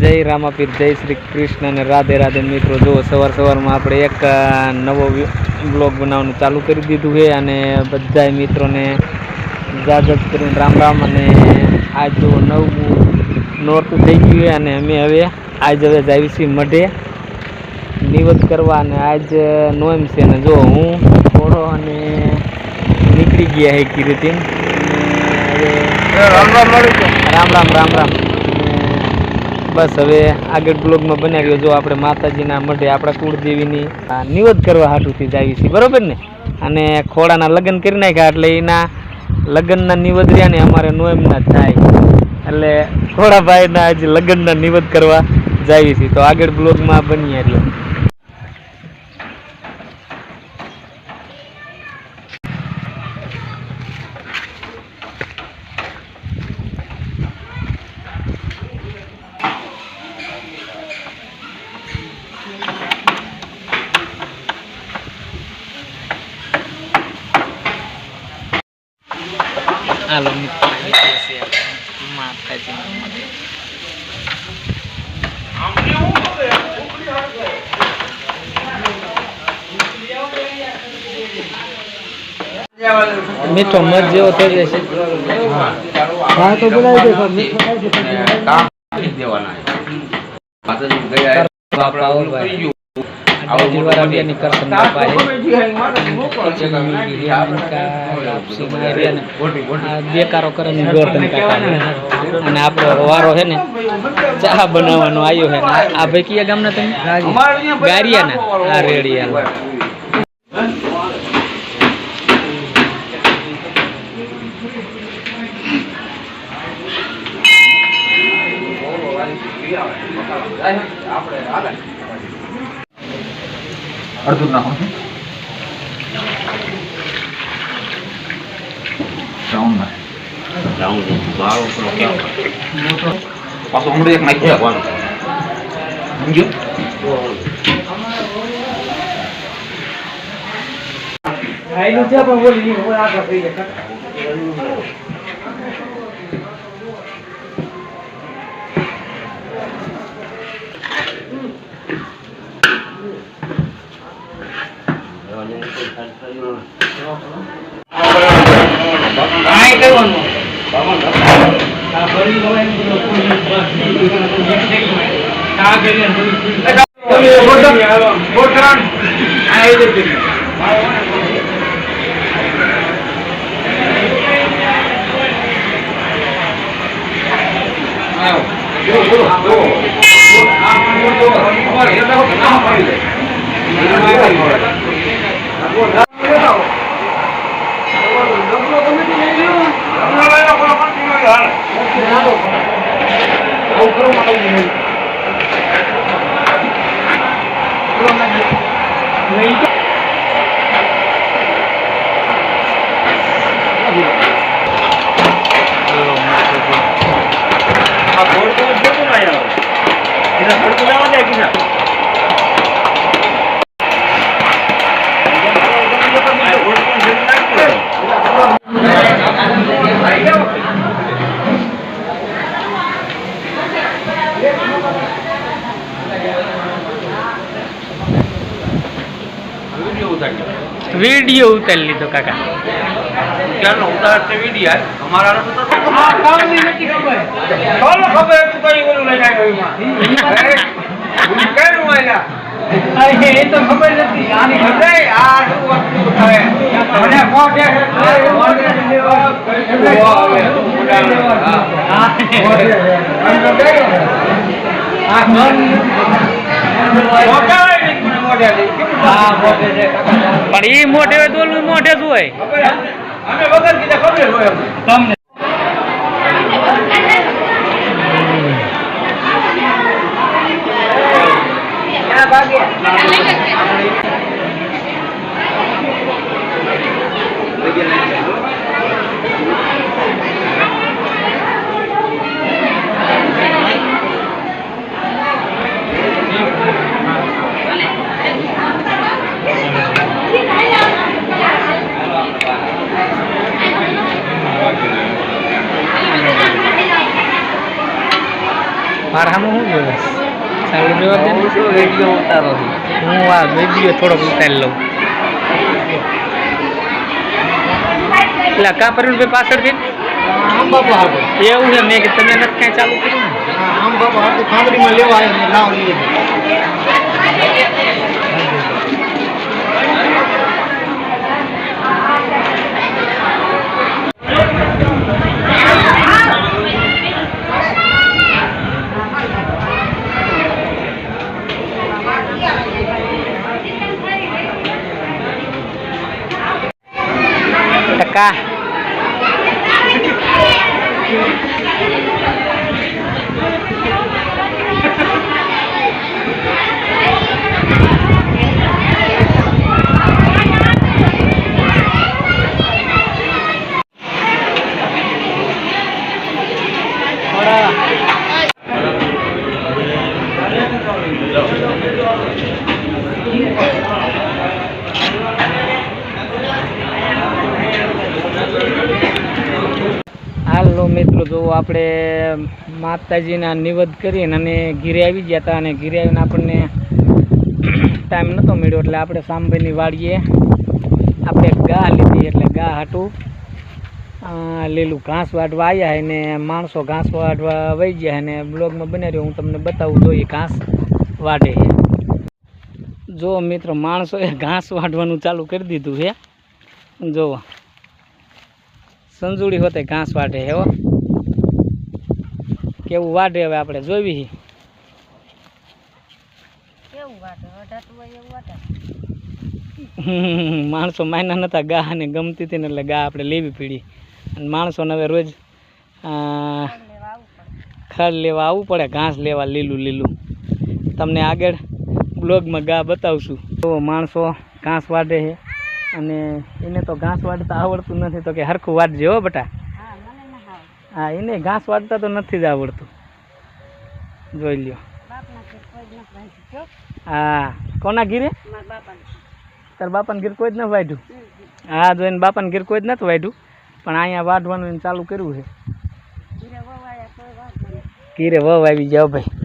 जय रामापीर जय श्री कृष्ण ने राधे राधे मित्रों। जो सवार में આપણે એક નવો બ્લોગ બનાવવાનું ચાલુ કરી દીધું છે અને બધા મિત્રોને જાગૃત કરીને રામ રામ। અને આજ જો નવું નોરતું થઈ ગયું છે અને અમે હવે જાવી છીએ મઢે નિવેદ કરવા। અને આજ નોમ છે ને જો હું થોડો અને નીકળી ગયા હે કીર્તિન રામ રામ રામ રામ। बस हवे आगे ब्लॉग में बना रह्यो। जो आपणे माताजीना मढे आपणा कुलदेवीनी निवेद करवा हाटुथी जावी छीए बरोबर ने। अने खोड़ाना लग्न करी नाख्या एटले एना लग्नना निवेद रह्या ने अमारे नोएमना थाय एटले खोड़ा भाईना आज लग्नना निवेद करवा जावी छीए। तो आगे ब्लॉग में बनी रह्यो। हेलो माताजी मीठो मत जेवो थई जशे। हां तो बोलाई दे देवाना माताजी गया बापा और भाई जीवार अभी निकर्षण बापा है बेकारो करे गोर्धन काका અને આપણો વારો છે ને ચા બનાવવાનો આવ્યો છે। આ ભાઈ કયા ગામના તમે? ગારિયાના। આ રેડિયા अर्जुन ना हो राउंड ना राउंड बारो पर क्या पास हमरे एक माइक है कौन समझो आई नु क्या पर बोली वो आगे पे काय करવાનું બાબા આ બરી ગવાય કા ગેલે બોટરાન આ દે દે આયો જો આ મોટો ઉપર એ તો કામ કરી દે वीडियो उतार लीधो काका क्या नो उतारते वीडियो है हमारा तो हां काम नहीं नती खबर बोलो खबर तू कई बोलू ले जाए में केनु आया अरे ये तो खबर नती यानी अरे यार तू वस्तु बतावे મને મોઢે મોઢે લેવા આવે हां ઘર મોઢે हां मोटे છે પણ ઈ મોઢે હોય તો ઓલું મોઢે જ હોય અમે વગર કીધા ખબર હોય તમને આ ભાગે મારા હામું હું બસ ચાલુ જવા દે. વિડીયો ઉતારો હું આ વિડીયો થોડોક ઉતારી લઉં. એટલે કા પ્રવીણભાઈ પાછળથી આમ બાપા હાટો એવું છે મેં કે તમે નથી કાંઈ ચાલુ કર્યું ને. આમ બાપા હાટો ખાંડડીમાં લેવા આવ્યો ને લાવ લઈએ ટકા હાલો મિત્રો જો આપણે માતાજીના નિવેદ કરીને અને ઘીરે આવી ગયા હતા અને ઘીરે આવીને આપણને ટાઈમ નહોતો મળ્યો એટલે આપણે સાંભળીની વાડીએ આપણે ગા લીધી એટલે ગા હાટું લીલું ઘાસ વાટવા આવ્યા અને માણસો ઘાસ વાટવા વહી ગયા અને બ્લોગમાં બનાવ્યો હું તમને બતાવું જોઈએ ઘાસ વાટે છે. જો મિત્રો માણસોએ ઘાસ વાટવાનું ચાલુ કરી દીધું છે. જુઓ સંજુડી હોતે ઘાસ વાટે હે હો. કેવું વાટે હવે આપણે જોવી. માણસો માયના નતા ગા અને ગમતી હતી ને એટલે ગા આપણે લેવી પડી અને માણસોને હવે રોજ ખડ લેવા આવવું પડે ઘાસ લેવા લીલું લીલું. તમને આગળ બ્લોગમાં ગા બતાવશું. તો માણસો ઘાસ વાટે છે અને એને તો ઘાસ વાટતા આવડતું નથી તો કે હરખું વાટજે હો બટા. હા એને ઘાસ વાટતા તો નથી જ આવડતું. જોઈ લ્યો. હા કોના ઘીરે? તાર બાપાને ઘીર કોઈ જ નથી વાઢ્યું. હા જોઈને બાપાને ઘીર કોઈ જ નથી વાઢ્યું પણ અહીંયા વાઢવાનું એને ચાલુ કર્યું છે. ઘીરે વહુ આવી જાઓ ભાઈ.